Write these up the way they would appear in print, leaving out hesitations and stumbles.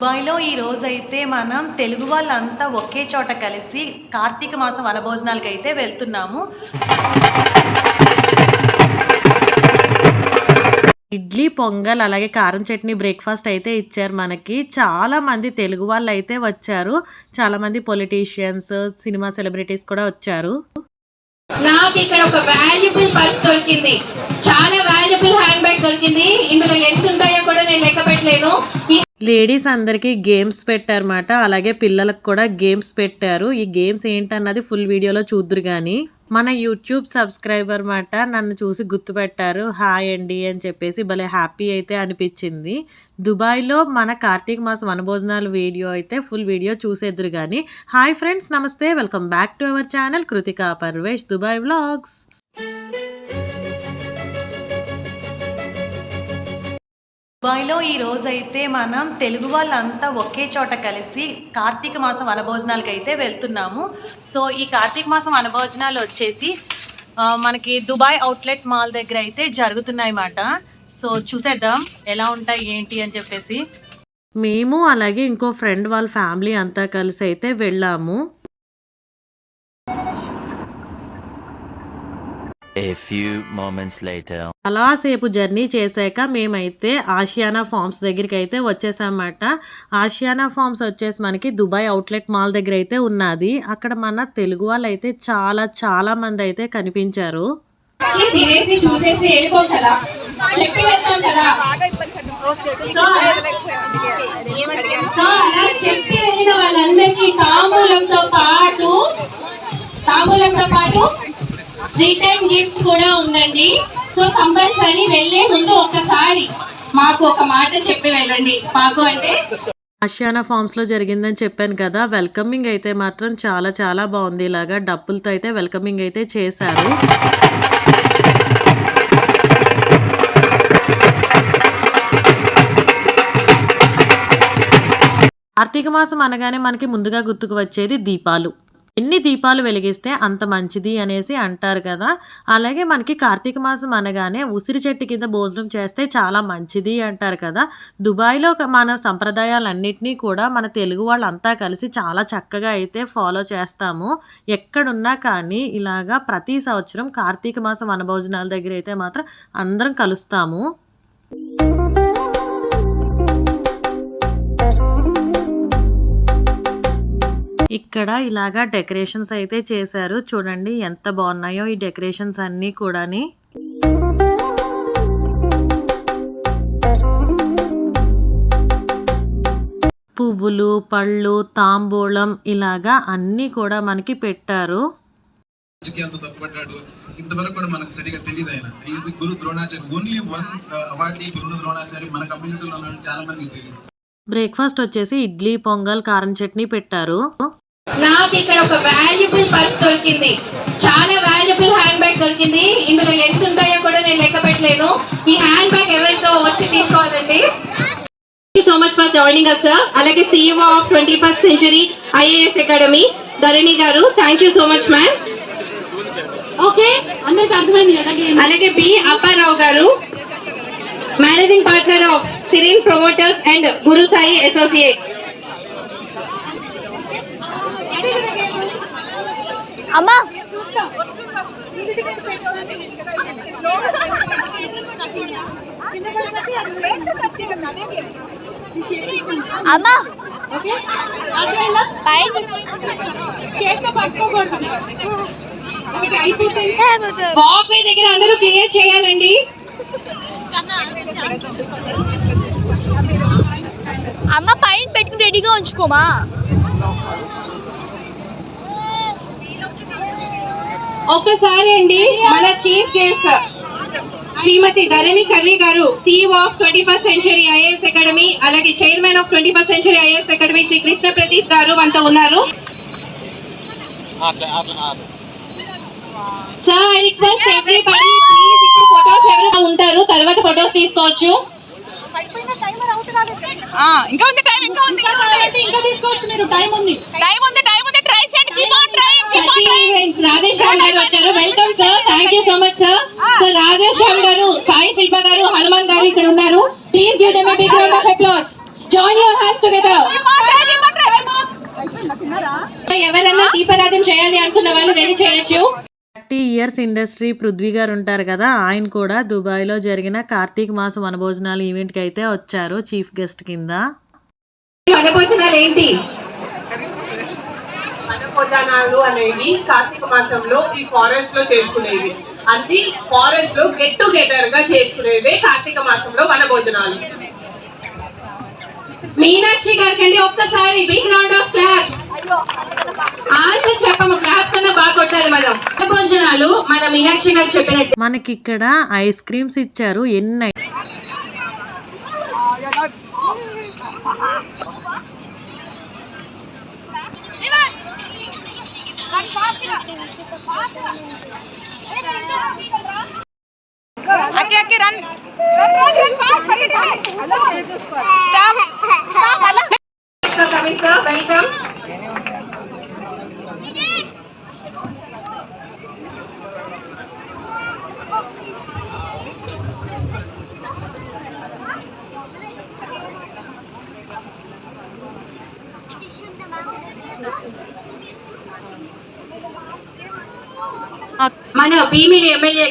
దుబాయ్‌లో ఈ రోజైతే మనం తెలుగు వాళ్ళంతా ఒకే చోట కలిసి కార్తీక మాసం వనభోజనాలకైతే వెళ్తున్నాము. ఇడ్లీ, పొంగల్ అలాగే కారం చట్నీ బ్రేక్‌ఫాస్ట్ అయితే ఇచ్చారు మనకి. చాలా మంది తెలుగు వాళ్ళైతే వచ్చారు. చాలా మంది పొలిటీషియన్స్, సినిమా సెలబ్రిటీస్ కూడా వచ్చారు. నాకు ఇక్కడ ఒక వాల్యుబుల్ పర్స్ దొరికింది. చాలా వాల్యుబుల్ హ్యాండ్ బ్యాగ్ దొరికింది. ఇందులో ఎంత ఉంటాయో కూడా నేను లెక్క పెట్టలేను. లేడీస్ అందరికీ గేమ్స్ పెట్టారన్నమాట. అలాగే పిల్లలకు కూడా గేమ్స్ పెట్టారు. ఈ గేమ్స్ ఏంటన్నది ఫుల్ వీడియోలో చూద్దురు కానీ మన యూట్యూబ్ సబ్స్క్రైబర్ మాట నన్ను చూసి గుర్తుపెట్టారు. హాయ్ అండి అని చెప్పేసి భలే హ్యాపీ అయితే అనిపించింది. దుబాయ్లో మన కార్తీక మాసం వనభోజనాలు వీడియో అయితే ఫుల్ వీడియో చూసేద్దరు కానీ. Hi friends, namaste, welcome back to our channel Kritika Parvesh Dubai vlogs. దుబాయ్‌లో ఈ రోజైతే మనం తెలుగు వాళ్ళంతా ఒకే చోట కలిసి కార్తీక మాసం వనభోజనాలకైతే వెళ్తున్నాము. సో ఈ కార్తీక మాసం వనభోజనాలు వచ్చేసి మనకి దుబాయ్ అవుట్లెట్ మాల్ దగ్గర అయితే జరుగుతున్నాయి అన్నమాట. సో చూసేద్దాం ఎలా ఉంటాయి ఏంటి అని చెప్పేసి. మేము అలాగే ఇంకో ఫ్రెండ్ వాళ్ళ ఫ్యామిలీ అంతా కలిసి అయితే వెళ్ళాము. A few moments later. అలా సేపు జర్నీ చేశాక మేమైతే ఆసియానా ఫార్మ్స్ దగ్గరికి అయితే వచ్చేసామన్నమాట. ఆసియానా ఫార్మ్స్ వచ్చేసి మనకి దుబాయ్ అవుట్లెట్ మాల్ దగ్గర అయితే ఉన్నది. అక్కడ మన తెలుగు వాళ్ళు అయితే చాలా మంది అయితే కనిపించారు. చూసేసి వెళ్ళిపోం కదా, చెప్పి వెళ్తాం కదా. సో అలా చెప్పి వెళ్ళిన వాళ్ళందరికీ తాంబూలంతో పాటు రిటర్న్ గిఫ్ట్ కూడా ఉందండి. సో కంపల్సరీ వెళ్ళే ముందు ఒక్కసారి మాకు ఒక మాట చెప్పి వెళ్ళండి. మాకు అంటే ఆసియానా ఫార్మ్స్ లో జరిగిందని చెప్పాను కదా. వెల్కమింగ్ అయితే మాత్రం చాలా బాగుంది. ఇలాగా డప్పులతో అయితే వెల్కమింగ్ అయితే చేశారు. కార్తీక మాసం అనగానే మనకి ముందుగా గుర్తుకు వచ్చేది దీపాలు. ఎన్ని దీపాలు వెలిగిస్తే అంత మంచిది అనేసి అంటారు కదా. అలాగే మనకి కార్తీక మాసం అనగానే ఉసిరి చెట్టు కింద భోజనం చేస్తే చాలా మంచిది అంటారు కదా. దుబాయ్లో మన సంప్రదాయాలన్నింటినీ కూడా మన తెలుగు వాళ్ళంతా కలిసి చాలా చక్కగా అయితే ఫాలో చేస్తాము. ఎక్కడున్నా కానీ ఇలాగా ప్రతి సంవత్సరం కార్తీక మాసం వనభోజనాల దగ్గర అయితే మాత్రం అందరం కలుస్తాము. ఇక్కడ ఇలాగా డెకరేషన్స్ అయితే చేశారు. చూడండి ఎంత బాగున్నాయో ఈ డెకరేషన్స్ అన్నీ కూడాని. పువ్వులు, పళ్ళు, తాంబూలం ఇలాగా అన్నీ కూడా మనకి పెట్టారు. ఇంతవరకు కూడా మనకు సరిగా తెలియదు. ఆయన is the Guru Dronachari. Only one awardee Guru Dronachari మన కమ్యూనిటీలో ఉన్న చాలా మందికి తెలియదు. బ్రేక్ఫాస్ట్ వచ్చేసి ఇడ్లీ, పొంగల్, కారం చట్నీ పెట్టారు. నాకు ఇక్కడ ఒక వాల్యుబుల్ పర్స్ దొరికింది. చాలా వాల్యుబుల్ హ్యాండ్ బ్యాగ్ దొరికింది. ఇందులో ఎంత ఉంటాయో కూడా నేను లెక్క పెట్టలేను. ఈ హ్యాండ్ బ్యాగ్ ఎవరితో వచ్చి తీసుకోవాలండి. Thank you so much for joining us sir. అలాగే CEO of 21st Century IAS academy Dharani garu, thank you so much ma'am. Okay, అందరికి అర్థమైంది. అలాగే B Apparao garu, managing partner of Sirin promoters and Guru Sai associates. అమ్మా అమ్మా వాక్వే దగ్గర అందరూ క్లియర్ చేయాలండి. అమ్మ పైన పెట్టుకుని రెడీగా ఉంచుకోమా. ఒక్కసారి అండి మన chief guest Shrimati Dharani Karri garu, CEO of 21st Century IAS academy, అలాగే chairman of 21st Century IAS అకాడమీ శ్రీ కృష్ణ ప్రదీప్ గారు మనతో ఉన్నారు. Sir I request everybody please, ఇప్పుడు ఫోటోస్ ఎవరు ఉంటారు, తర్వాత ఫోటోస్ తీసుకోవచ్చు. ఇంకా తీసుకోవచ్చు మీరు, టైం ఉంది. ట్రై చేయండి, keep on trying. Sachin events Radheshyam గారు వచ్చారు. Welcome sir, thank you so much sir. So Radheshyam గారు, సాయి శిల్ప గారు, హనుమాన్ గారు ఇక్కడ ఉన్నారు. Please give them a big round of applause. Join your hands together. ఎవరైనా దీపారాధన చేయాలి అనుకున్న వాళ్ళు వెళ్ళి చేయొచ్చు. 30 ఇయర్స్ ఇండస్ట్రీ పృథ్వీ గారు ఉంటారు కదా, ఆయన కూడా దుబాయ్లో జరిగిన కార్తీక మాసం వనభోజనాలు ఈవెంట్కి అయితే వచ్చారు చీఫ్ గెస్ట్ కింద. వనభోజనాలు ఏంటి? వనభోజనాలు అనేవి కార్తీక మాసంలో ఈ ఫారెస్ట్ లో చేసుకునేవి. అది ఫారెస్ట్ లో గెట్ టుగెదర్ గా చేసుకునేవే కార్తీక మాసంలో వనభోజనాలు. మీనాక్షి గారికి ఒక్కసారి big round of claps. Answer చెప్పము, క్లాప్స్ అన్న బాగా కొట్టాలి. మనం వనభోజనాలు మన మీనాక్షి గారు చెప్పినట్టు మనకి ఇక్కడ ఐస్ క్రీమ్స్ ఇచ్చారు. ఎన్ని కమింగ్ సార్, వెల్కమ్. మన భీమిలి ఎమ్మెల్యే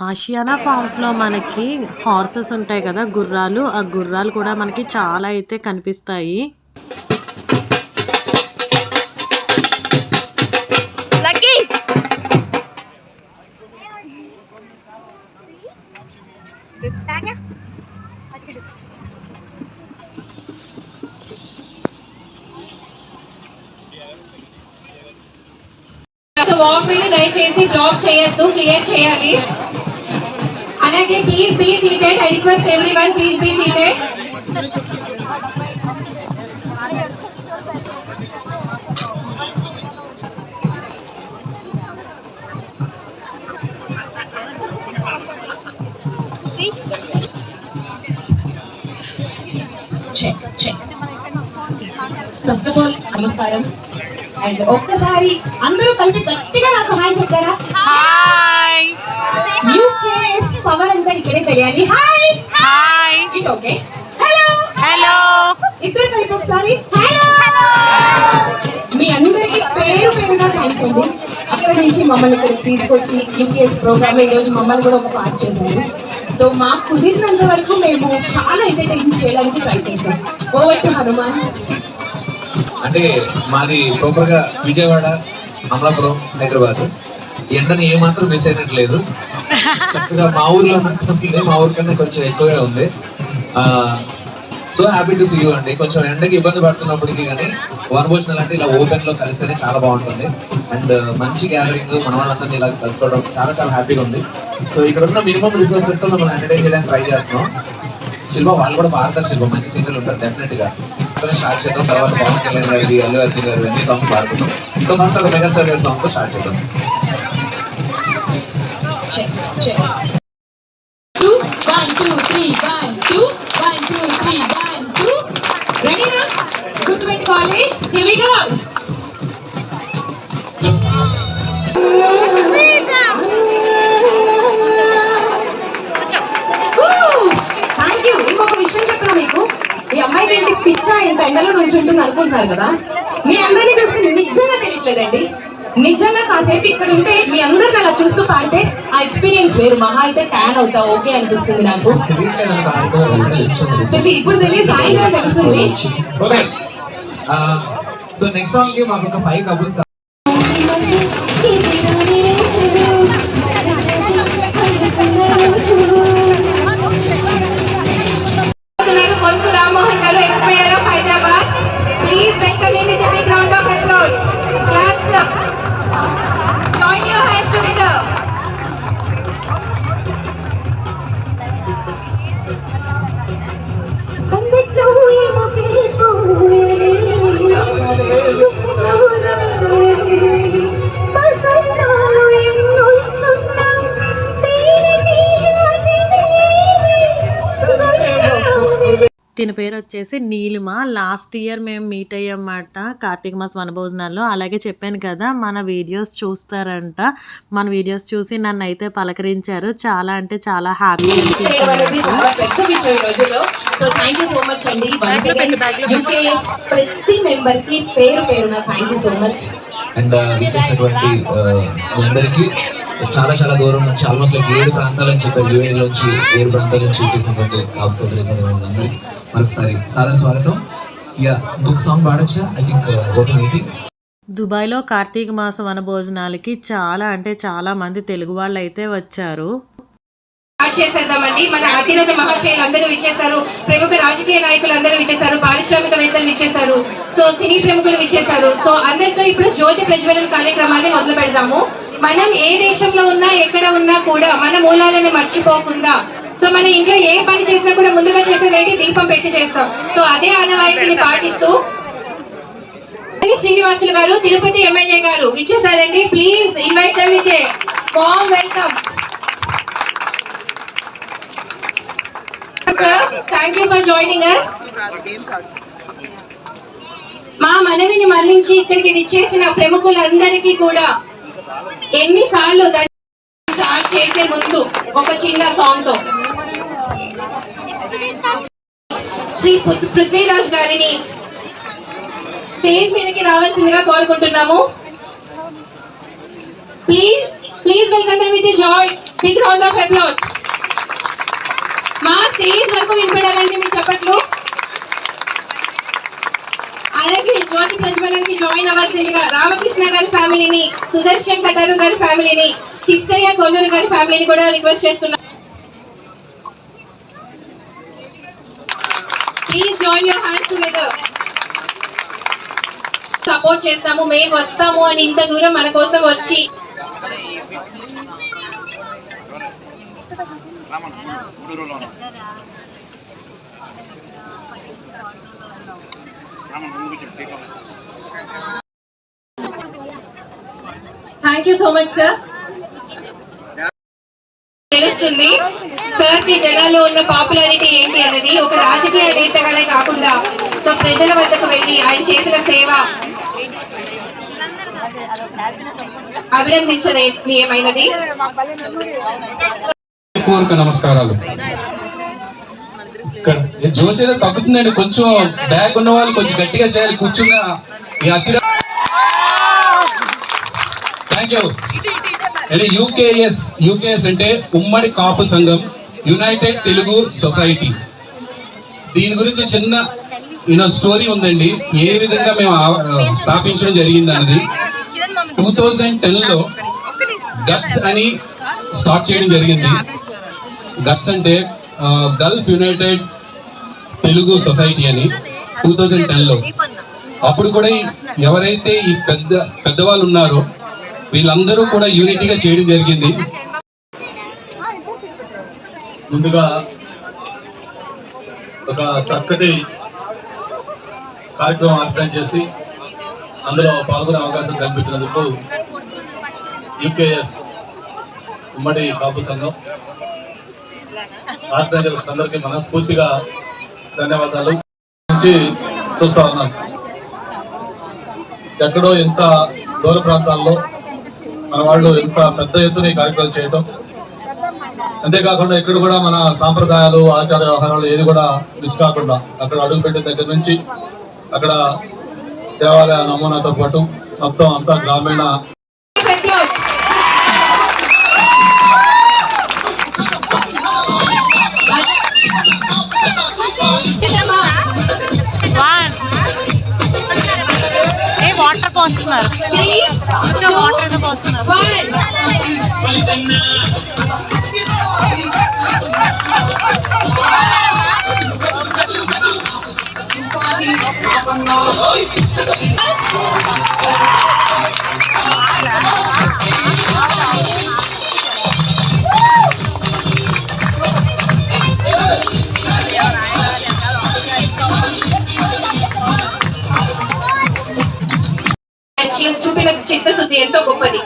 ఆషియానా ఫార్మ్స్ లో మనకి హార్సెస్ ఉంటాయి కదా, గుర్రాలు. ఆ గుర్రాలు కూడా మనకి చాలా అయితే కనిపిస్తాయి. వాక్ మీద దయచేసి బ్లాక్ చేయొద్దు, క్లియర్ చేయాలి. అలాగే please be seated. I request everyone please be seated. Check check. First of all నమస్కారం. అండ్ ఒక్కసారి అందరూ కలిపి గట్టిగా నాకు హాయ్ చెప్తారా? హాయ్. యూకేఎస్ పవర్ అంతా ఇక్కడే తెలియాలి. Hi hi. It okay. Hello hello. ఇద్దరు కలిపి ఒకసారి హలో. మీ అందరికీ పేరు పేరుగా థ్యాంక్స్ అండి. అక్కడి నుంచి మమ్మల్ని ఇక్కడికి తీసుకొచ్చి యూకేఎస్ ప్రోగ్రామ్ ఈ రోజు మమ్మల్ని కూడా ఒక పార్ట్ చేశారు. సో మాకు కుదిరినంత వరకు మేము చాలా ఎంటర్టైన్ చేయడానికి ట్రై చేస్తాం. Over to Hanuman. అంటే మాది ప్రాపర్ గా విజయవాడ, అమలాపురం, హైదరాబాద్. ఎండని ఏమాత్రం మిస్ అయినట్లేదు. చక్కగా మా ఊర్లో ఉన్నట్టుంది. మా ఊరి కన్నా కొంచెం ఎక్కువే ఉంది. So happy to see you అండి. కొంచెం ఎండకి ఇబ్బంది పడుతున్నప్పటికీ కానీ వనభోజనాలు అంటే ఇలా ఓపెన్ లో కలిస్తేనే చాలా బాగుంటుంది. అండ్ మంచి గ్యాదరింగ్, మన వాళ్ళందరినీ ఇలా కలుసుకోవడం చాలా చాలా హ్యాపీగా ఉంది. సో ఇక్కడ ఉన్న మినిమం రిసోర్సెస్ తో మనం ఎంటర్టైన్ చేయడానికి ట్రై చేస్తున్నాం. శిల్ప వాళ్ళు కూడా పాడతారు. శిల్ప మంచి సింగర్లు ఉంటారు డెఫినెట్ గా. స్టార్ట్ చేద్దాం. తర్వాత పవన్ కళ్యాణ్ గారి, అల్లు అర్జున్ గారు అన్ని సాంగ్స్ పాడుతున్నాం. సో ఫస్ట్ ఒక మెగాస్టార్ గారి సాంగ్ తో స్టార్ట్ చేద్దాం. Check check. 2 1 2 3 1 2 1 2 3 1 2. రెడీనా? గుర్తుపెట్టుకోవాలి. Here we go. Thank you. ఇంకొక విషయం చెప్పనా మీకు? ఈ అమ్మాయికి ఏంటి పిచ్చా, ఎంత ఎండలో నుంచి ఉంటుంది అనుకుంటున్నారు కదా. మీ అందరినీ చూస్తే నిజంగా తెలియట్లేదండి. నిజంగా కాసేపు ఇక్కడ ఉంటే మీ అందరిని అలా చూస్తూ పాడితే ఆ ఎక్స్పీరియన్స్ వేరు. మహా అయితే ట్యాన్ అవుతా ఓకే అనిపిస్తుంది నాకు. ఇప్పుడు తెలియ సాయిగా తెలుస్తుంది. సో నెక్స్ట్ సాంగ్ కి మాకు ఒక 5 couples Pontu Rammohan garu, expire of Hyderabad. Please welcome him with a big round of applause. Claps. Join your hands together. సందట్లో ఏమో తిన పేరు వచ్చేసి నీలిమ. లాస్ట్ ఇయర్ మేము మీట్ అయ్యామన్నమాట కార్తీక మాసం వనభోజనాల్లో. అలాగే చెప్పాను కదా మన వీడియోస్ చూస్తారంట. మన వీడియోస్ చూసి నన్ను అయితే పలకరించారు. చాలా అంటే చాలా హ్యాపీ అనిపించింది నాకు. చాలా పెద్ద విషయం ఈ రోజుల్లో. So thank you so much అండి. Once again, UKS ప్రతి మెంబర్ కి పేరు పేరున thank you so much. And విచ్చేసినటువంటి మీ అందరికీ చాలా చాలా దూరం నుంచి ఆల్మోస్ట్ లైక్ 7 ప్రాంతాల నుంచి యూఏ నుంచి 7 ప్రాంతాల నుంచి వచ్చేసినటువంటి సోదరి సోదరులందరికీ మరొకసారి సాదర స్వాగతం. యా బుక్ సాంగ్ పాడొచ్చా? I think okay meeting. దుబాయ్లో కార్తీక మాసం వనభోజనాలకి చాలా అంటే చాలా మంది తెలుగు వాళ్ళు అయితే వచ్చారు. స్టార్ట్ చేసేద్దామండి. మన అతిరథ మహాశయులు అందరూ ఇచ్చేసారు, ప్రముఖ రాజకీయ నాయకులు అందరూ ఇచ్చేసారు, పారిశ్రామికవేత్తలు ఇచ్చేసారు, సో సినీ ప్రముఖులు ఇచ్చేసారు. సో అందరితో ఇప్పుడు జ్యోతి ప్రజ్వలన కార్యక్రమాన్ని మొదలు పెడదాము. మనం ఏ దేశంలో ఉన్నా ఎక్కడ ఉన్నా కూడా మన మూలాలను మర్చిపోకుండా, సో మన ఇంట్లో ఏ పని చేసినా కూడా ముందుగా చేసేది దీపం పెట్టి చేస్తాం. సో అదే ఆనవాయితీని పాటిస్తూ శ్రీనివాసులు గారు తిరుపతి ఎమ్మెల్యే గారు ఇచ్చేసారండి. Please invite them with a warm welcome. Thank you for joining us. మా మనవిని మన్నించి ఇక్కడికి విచ్చేసిన ప్రముఖులందరికీ కూడా ఎన్నిసార్లు స్టార్ట్ చేసే ముందు ఒక చిన్న సాంగ్ తో శ్రీ పృథ్వీరాజ్ గారిని స్టేజ్ మీదకి రావాల్సిందిగా కోరుకుంటున్నాము. Please welcome them with joy. Big round of applause. మా స్టేజ్ వరకు వినపడాలండి మీ చప్పట్లు. అలాగే జ్యోతి ప్రజ్వలనకి జాయిన్ అవ్వాల్సిందిగా రామకృష్ణ గారి ఫ్యామిలీని, సుదర్శన్ కటారు గారి ఫ్యామిలీని, కిష్టయ్య కొల్లూరు గారి ఫ్యామిలీని కూడా రిక్వెస్ట్ చేస్తున్నాం. Please join your hands together. Support చేస్తాము, మేము వస్తాము అని ఇంత దూరం మన కోసం వచ్చి thank you so much sir. తెలుస్తుంది సార్ కి జనాల్లో ఉన్న పాపులారిటీ ఏంటి అన్నది. ఒక రాజకీయ నేతగానే కాకుండా సో ప్రజల వద్దకు వెళ్ళి ఆయన చేసిన సేవ అభినందించనీయమైనది. పూర్వక నమస్కారాలు. జోస్ ఏదో తగ్గుతుందండి, కొంచెం బ్యాగ్ ఉన్న వాళ్ళు కొంచెం గట్టిగా చేయాలి. కూర్చున్న ఈ అతిరా థ్యాంక్ యూ. అంటే యూకేఎస్ అంటే ఉమ్మడి కాపు సంఘం, యునైటెడ్ తెలుగు సొసైటీ. దీని గురించి చిన్న స్టోరీ ఉందండి, ఏ విధంగా మేము స్థాపించడం జరిగింది అన్నది. 2010లో గట్స్ అని స్టార్ట్ చేయడం జరిగింది. గట్స్ అంటే గల్ఫ్ యునైటెడ్ తెలుగు సొసైటీ అని 2010లో. అప్పుడు కూడా ఎవరైతే ఈ పెద్దవాళ్ళు ఉన్నారో వీళ్ళందరూ కూడా యూనిటీగా చేయడం జరిగింది. ముందుగా ఒక చక్కటి కార్యక్రమం ఆర్గనైజ్ చేసి అందులో పాల్గొనే అవకాశం కల్పించినందుకు యూకేఎస్ ఉమ్మడి కాపు సంఘం ఆర్గనైజర్స్ అందరికీ మనస్ఫూర్తిగా ధన్యవాదాలు. నుంచి చూస్తా ఉన్నాం ఎక్కడో ఎంత దూర ప్రాంతాల్లో మన వాళ్ళు ఎంత పెద్ద ఎత్తున ఈ కార్యక్రమం చేయటం. అంతేకాకుండా ఇక్కడ కూడా మన సాంప్రదాయాలు, ఆచార వ్యవహారాలు ఏది కూడా మిస్ కాకుండా అక్కడ అడుగుపెట్టిన దగ్గర నుంచి అక్కడ దేవాలయ నమూనాతో పాటు మొత్తం అంతా గ్రామీణ వాటర్ పోస్తున్నారు. వాటర్ పోస్తున్నారు. చూపిన చిత్తశుద్ధి ఎంతో గొప్పది.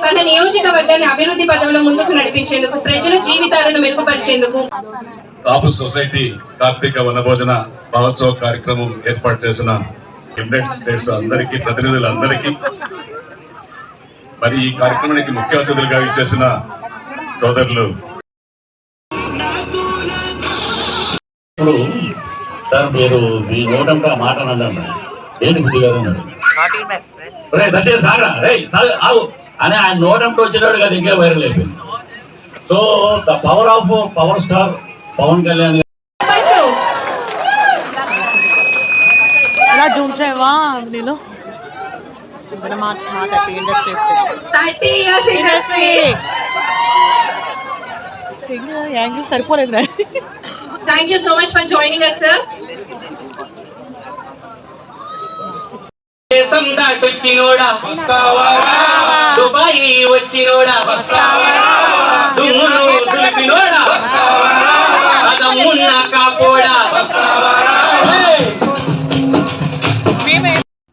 తన నియోజకవర్గాన్ని అభివృద్ధి పథంలో ముందుకు నడిపించేందుకు, ప్రజల జీవితాలను మెరుగుపరిచేందుకు కాపు సొసైటీ కార్తీక వనభోజన మహోత్సవ కార్యక్రమం ఏర్పాటు చేసిన యునైటెడ్ స్టేట్స్ అందరికీ, ప్రతినిధులందరికీ, మరి ఈ కార్యక్రమానికి ముఖ్య అతిథులుగా ఇచ్చేసిన సోదరులు ఇప్పుడు సార్ మీరు మీ నోటంటే ఆ మాట అన్నాడు, ఏంటి బుద్ధి గారు అన్నాడు, రే దట్టే సాగరా రే ఆవు అని ఆయన నోటంటే వచ్చినాడు కదా, ఇంకా వైరల్ అయిపోయింది. So the power of power star Pavan Kalyan ఇలా జూమ్ చేయవా నేను ఇక్కడ మాట 30 years industry. యాంగిల్ సరిపోలేదు. Thank you so much for joining us, sir. దేశం దాటొచ్చినోడా దుబాయి వచ్చినోడా దుమ్మును దులిపినోడా అదమ్మున్న కాపోడా.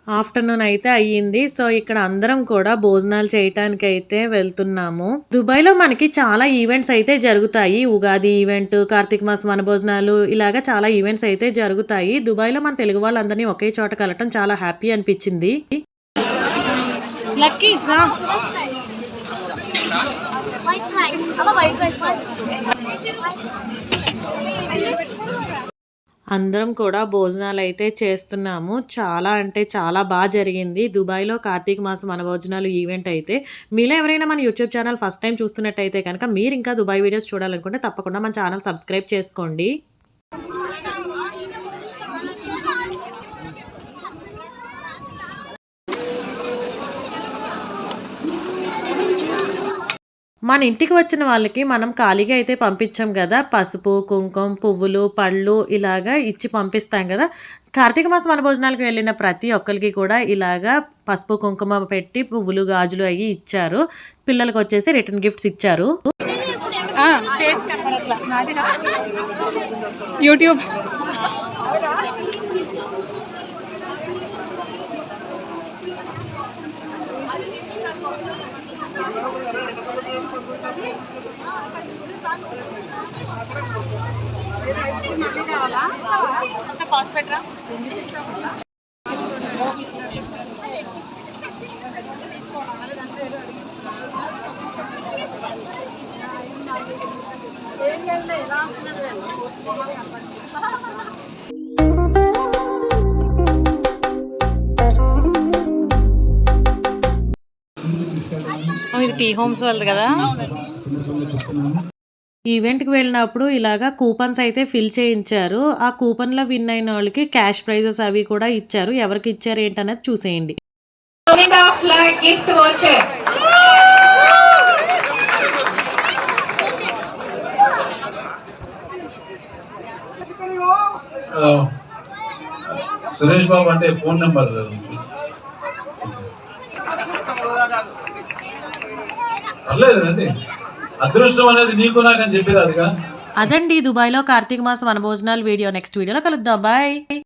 ఆఫ్టర్నూన్ అయితే అయ్యింది. సో ఇక్కడ అందరం కూడా భోజనాలు చేయటానికి అయితే వెళ్తున్నాము. దుబాయ్లో మనకి చాలా ఈవెంట్స్ అయితే జరుగుతాయి. ఉగాది ఈవెంట్, కార్తీక మాసం వనభోజనాలు, ఇలాగా చాలా ఈవెంట్స్ అయితే జరుగుతాయి. దుబాయ్లో మన తెలుగు వాళ్ళందరినీ ఒకే చోట కలవటం చాలా హ్యాపీ అనిపించింది. లక్కీ అందరం కూడా భోజనాలు అయితే చేస్తున్నాము. చాలా అంటే చాలా బాగా జరిగింది దుబాయ్లో కార్తీక మాసం వనభోజనాలు ఈవెంట్ అయితే. మీలో ఎవరైనా మన యూట్యూబ్ ఛానల్ ఫస్ట్ టైం చూస్తున్నట్టయితే కనుక మీరు ఇంకా దుబాయ్ వీడియోస్ చూడాలనుకుంటే తప్పకుండా మన ఛానల్ సబ్స్క్రైబ్ చేసుకోండి. మన ఇంటికి వచ్చిన వాళ్ళకి మనం ఖాళీగా అయితే పంపించాం కదా, పసుపు, కుంకుమ, పువ్వులు, పళ్ళు ఇలాగా ఇచ్చి పంపిస్తాం కదా. కార్తీక మాసం వనభోజనాలకు వెళ్ళిన ప్రతి ఒక్కరికి కూడా ఇలాగా పసుపు, కుంకుమ పెట్టి పువ్వులు, గాజులు అవి ఇచ్చారు. పిల్లలకు వచ్చేసి రిటర్న్ గిఫ్ట్స్ ఇచ్చారు. యూట్యూబ్ ఇది టీ హోమ్స్ వాళ్ళది కదా. ఈవెంట్కి వెళ్ళినప్పుడు ఇలాగా కూపన్స్ అయితే ఫిల్ చేయించారు. ఆ కూపన్లో విన్ అయిన వాళ్ళకి క్యాష్ ప్రైజెస్ అవి కూడా ఇచ్చారు. ఎవరికి ఇచ్చారు ఏంటనేది చూసేయండి. Flag gift voucher. Suresh Babu అంటే ఫోన్ నెంబర్ పర్లేదండి, అదృష్టం అనేది నీకు నాకని చెప్పేది అదిగా. అదండి దుబాయ్లో కార్తీక మాసం వనభోజనాలు వీడియో. నెక్స్ట్ వీడియోలో కలుద్దాం. బాయ్.